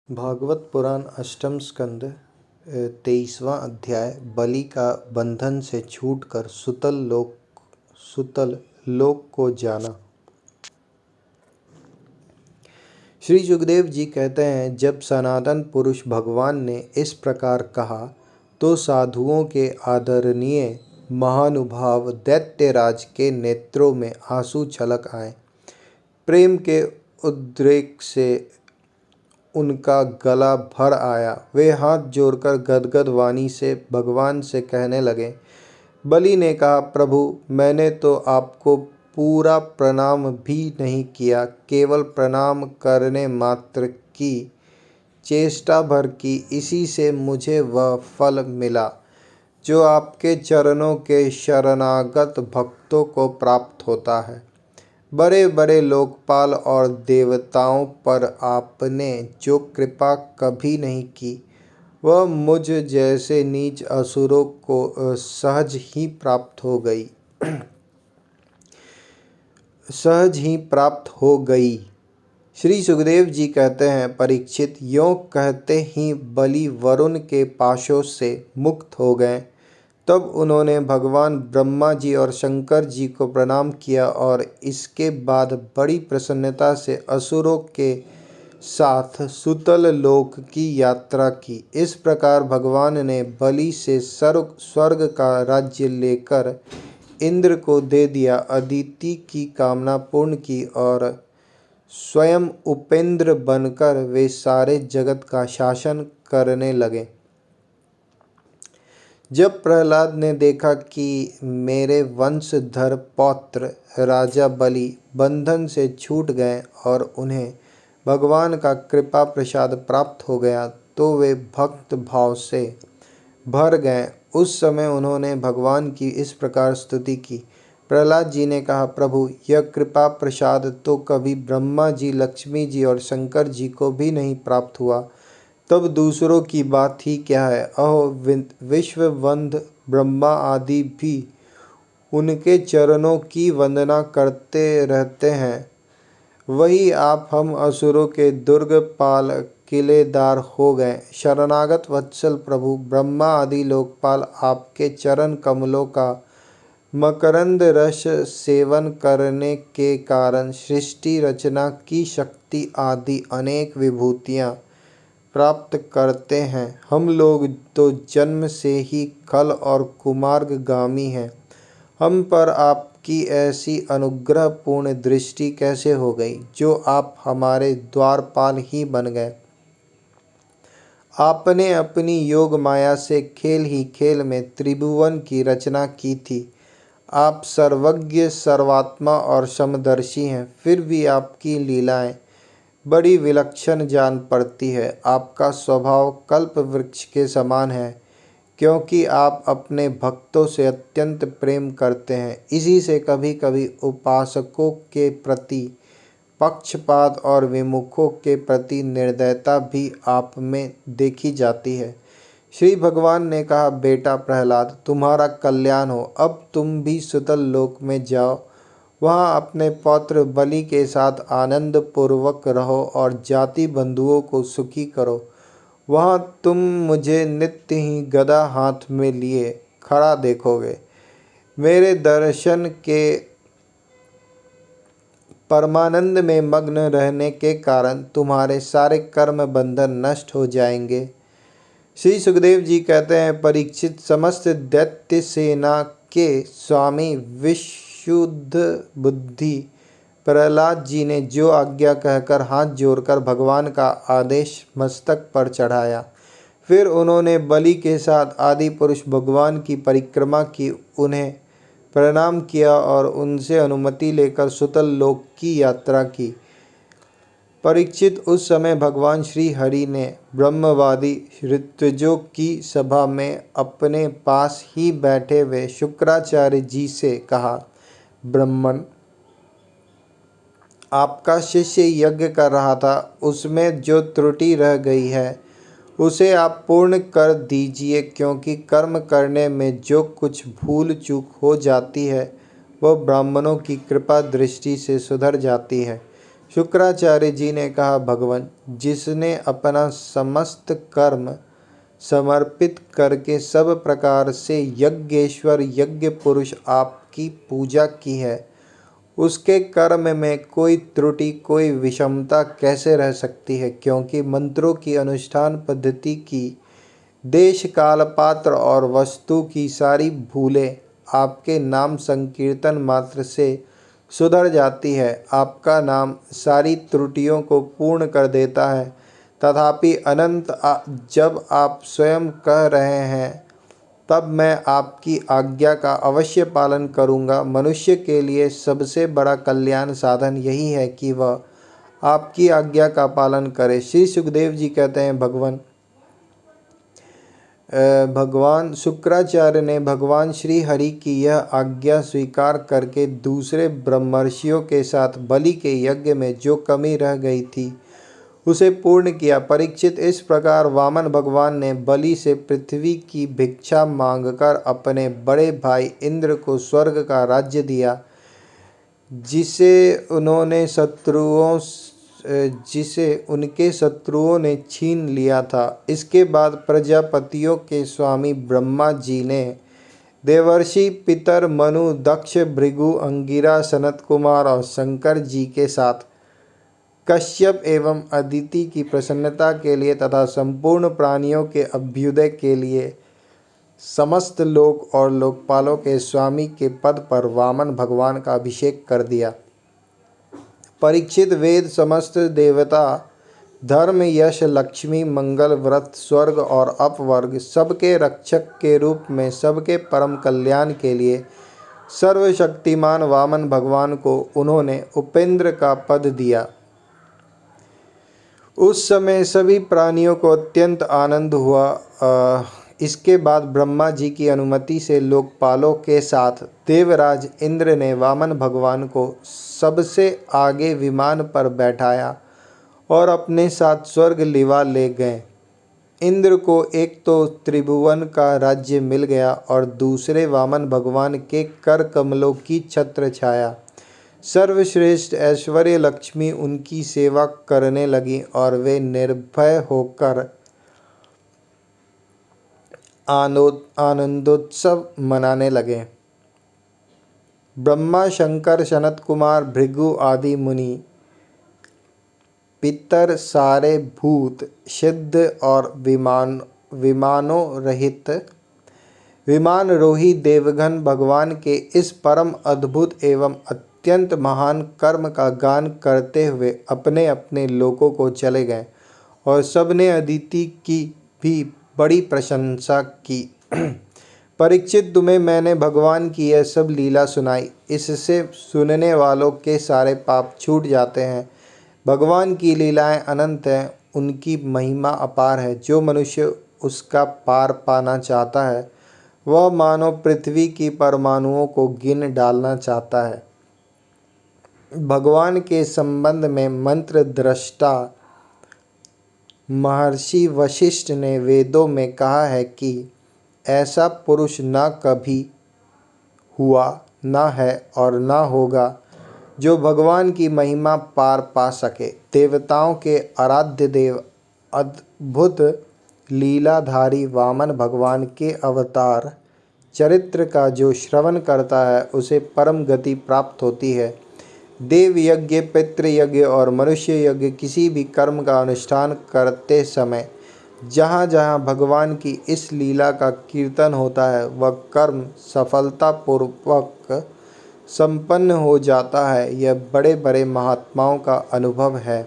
भागवत पुराण अष्टम स्कंद 23वां अध्याय। बलि का बंधन से छूटकर सुतल लोक को जाना। श्री सुखदेव जी कहते हैं, जब सनातन पुरुष भगवान ने इस प्रकार कहा तो साधुओं के आदरणीय महानुभाव दैत्यराज के नेत्रों में आंसू छलक आए। प्रेम के उद्रेक से उनका गला भर आया। वे हाथ जोड़कर गदगद वाणी से भगवान से कहने लगे। बलि ने कहा, प्रभु, मैंने तो आपको पूरा प्रणाम भी नहीं किया, केवल प्रणाम करने मात्र की चेष्टा भर की। इसी से मुझे वह फल मिला जो आपके चरणों के शरणागत भक्तों को प्राप्त होता है। बड़े बड़े लोकपाल और देवताओं पर आपने जो कृपा कभी नहीं की, वह मुझ जैसे नीच असुरों को सहज ही प्राप्त हो गई। श्री सुखदेव जी कहते हैं, परीक्षित, यों कहते ही बलि वरुण के पाशों से मुक्त हो गए। तब उन्होंने भगवान ब्रह्मा जी और शंकर जी को प्रणाम किया और इसके बाद बड़ी प्रसन्नता से असुरों के साथ सुतल लोक की यात्रा की। इस प्रकार भगवान ने बलि से स्वर्ग का राज्य लेकर इंद्र को दे दिया, अदिति की कामना पूर्ण की और स्वयं उपेंद्र बनकर वे सारे जगत का शासन करने लगे। जब प्रहलाद ने देखा कि मेरे वंशधर पौत्र राजा बलि बंधन से छूट गए और उन्हें भगवान का कृपा प्रसाद प्राप्त हो गया, तो वे भक्त भाव से भर गए। उस समय उन्होंने भगवान की इस प्रकार स्तुति की। प्रहलाद जी ने कहा, प्रभु, यह कृपा प्रसाद तो कभी ब्रह्मा जी, लक्ष्मी जी और शंकर जी को भी नहीं प्राप्त हुआ, तब दूसरों की बात ही क्या है। अहो, विश्ववंद ब्रह्मा आदि भी उनके चरणों की वंदना करते रहते हैं। वही आप हम असुरों के दुर्गपाल किलेदार हो गए। शरणागत वत्सल प्रभु ब्रह्मा आदि लोकपाल आपके चरण कमलों का मकरंद रस सेवन करने के कारण सृष्टि रचना की शक्ति आदि अनेक विभूतियाँ प्राप्त करते हैं। हम लोग तो जन्म से ही खल और कुमार्गगामी हैं। हम पर आपकी ऐसी अनुग्रहपूर्ण दृष्टि कैसे हो गई, जो आप हमारे द्वारपाल ही बन गए। आपने अपनी योग माया से खेल ही खेल में त्रिभुवन की रचना की थी। आप सर्वज्ञ, सर्वात्मा और समदर्शी हैं, फिर भी आपकी लीलाएं बड़ी विलक्षण जान पड़ती है। आपका स्वभाव कल्प वृक्ष के समान है, क्योंकि आप अपने भक्तों से अत्यंत प्रेम करते हैं। इसी से कभी कभी उपासकों के प्रति पक्षपात और विमुखों के प्रति निर्दयता भी आप में देखी जाती है। श्री भगवान ने कहा, बेटा प्रहलाद, तुम्हारा कल्याण हो। अब तुम भी सुतल लोक में जाओ, वहाँ अपने पौत्र बलि के साथ आनंद पूर्वक रहो और जाति बंधुओं को सुखी करो। वहाँ तुम मुझे नित्य ही गदा हाथ में लिए खड़ा देखोगे। मेरे दर्शन के परमानंद में मग्न रहने के कारण तुम्हारे सारे कर्म बंधन नष्ट हो जाएंगे। श्री सुखदेव जी कहते हैं, परीक्षित, समस्त दैत्य सेना के स्वामी विशुद्ध बुद्धि प्रहलाद जी ने जो आज्ञा कहकर हाथ जोड़कर भगवान का आदेश मस्तक पर चढ़ाया, फिर उन्होंने बलि के साथ आदि पुरुष भगवान की परिक्रमा की, उन्हें प्रणाम किया और उनसे अनुमति लेकर सुतल लोक की यात्रा की। परीक्षित, उस समय भगवान श्री हरि ने ब्रह्मवादी ऋत्विजों की सभा में अपने पास ही बैठे हुए शुक्राचार्य जी से कहा, ब्राह्मण, आपका शिष्य यज्ञ कर रहा था, उसमें जो त्रुटि रह गई है उसे आप पूर्ण कर दीजिए, क्योंकि कर्म करने में जो कुछ भूल चूक हो जाती है वह ब्राह्मणों की कृपा दृष्टि से सुधर जाती है। शुक्राचार्य जी ने कहा, भगवान, जिसने अपना समस्त कर्म समर्पित करके सब प्रकार से यज्ञेश्वर यज्ञ पुरुष आपकी पूजा की है, उसके कर्म में कोई त्रुटि, कोई विषमता कैसे रह सकती है? क्योंकि मंत्रों की अनुष्ठान पद्धति की, देश काल पात्र और वस्तु की सारी भूलें आपके नाम संकीर्तन मात्र से सुधर जाती है। आपका नाम सारी त्रुटियों को पूर्ण कर देता है। तथापि अनंत जब आप स्वयं कह रहे हैं, तब मैं आपकी आज्ञा का अवश्य पालन करूंगा। मनुष्य के लिए सबसे बड़ा कल्याण साधन यही है कि वह आपकी आज्ञा का पालन करे। श्री सुखदेव जी कहते हैं, भगवान शुक्राचार्य ने भगवान श्री हरि की यह आज्ञा स्वीकार करके दूसरे ब्रह्मर्षियों के साथ बलि के यज्ञ में जो कमी रह गई थी उसे पूर्ण किया। परीक्षित, इस प्रकार वामन भगवान ने बलि से पृथ्वी की भिक्षा मांगकर अपने बड़े भाई इंद्र को स्वर्ग का राज्य दिया, जिसे उनके शत्रुओं ने छीन लिया था। इसके बाद प्रजापतियों के स्वामी ब्रह्मा जी ने देवर्षि पितर मनु, दक्ष, भृगु, अंगिरा, सनत कुमार और शंकर जी के साथ कश्यप एवं अदिति की प्रसन्नता के लिए तथा संपूर्ण प्राणियों के अभ्युदय के लिए समस्त लोक और लोकपालों के स्वामी के पद पर वामन भगवान का अभिषेक कर दिया। परीक्षित, वेद, समस्त देवता, धर्म, यश, लक्ष्मी, मंगल, व्रत, स्वर्ग और अपवर्ग सबके रक्षक के रूप में सबके परम कल्याण के लिए सर्वशक्तिमान वामन भगवान को उन्होंने उपेंद्र का पद दिया। उस समय सभी प्राणियों को अत्यंत आनंद हुआ। इसके बाद ब्रह्मा जी की अनुमति से लोकपालों के साथ देवराज इंद्र ने वामन भगवान को सबसे आगे विमान पर बैठाया और अपने साथ स्वर्ग लिवा ले गए। इंद्र को एक तो त्रिभुवन का राज्य मिल गया और दूसरे वामन भगवान के कर कमलों की छत्र छाया। सर्वश्रेष्ठ ऐश्वर्य लक्ष्मी उनकी सेवा करने लगी और वे निर्भय होकर आनंदोत्सव मनाने लगे। ब्रह्मा, शंकर, सनत कुमार, भृगु आदि मुनि, पितर, सारे भूत, सिद्ध और विमानरोही देवगण भगवान के इस परम अद्भुत एवं अत्यंत महान कर्म का गान करते हुए अपने अपने लोकों को चले गए और सबने अदिति की भी बड़ी प्रशंसा की। परीक्षित, तुम्हें मैंने भगवान की यह सब लीला सुनाई, इससे सुनने वालों के सारे पाप छूट जाते हैं। भगवान की लीलाएं अनंत हैं, उनकी महिमा अपार है। जो मनुष्य उसका पार पाना चाहता है वह मानो पृथ्वी की परमाणुओं को गिन डालना चाहता है। भगवान के संबंध में मंत्र दृष्टा महर्षि वशिष्ठ ने वेदों में कहा है कि ऐसा पुरुष न कभी हुआ, न है और न होगा जो भगवान की महिमा पार पा सके। देवताओं के आराध्य देव, अद्भुत लीलाधारी वामन भगवान के अवतार चरित्र का जो श्रवण करता है उसे परम गति प्राप्त होती है। देव यज्ञ, पितृ यज्ञ और मनुष्य यज्ञ किसी भी कर्म का अनुष्ठान करते समय जहाँ जहाँ भगवान की इस लीला का कीर्तन होता है वह कर्म सफलतापूर्वक संपन्न हो जाता है। यह बड़े बड़े महात्माओं का अनुभव है।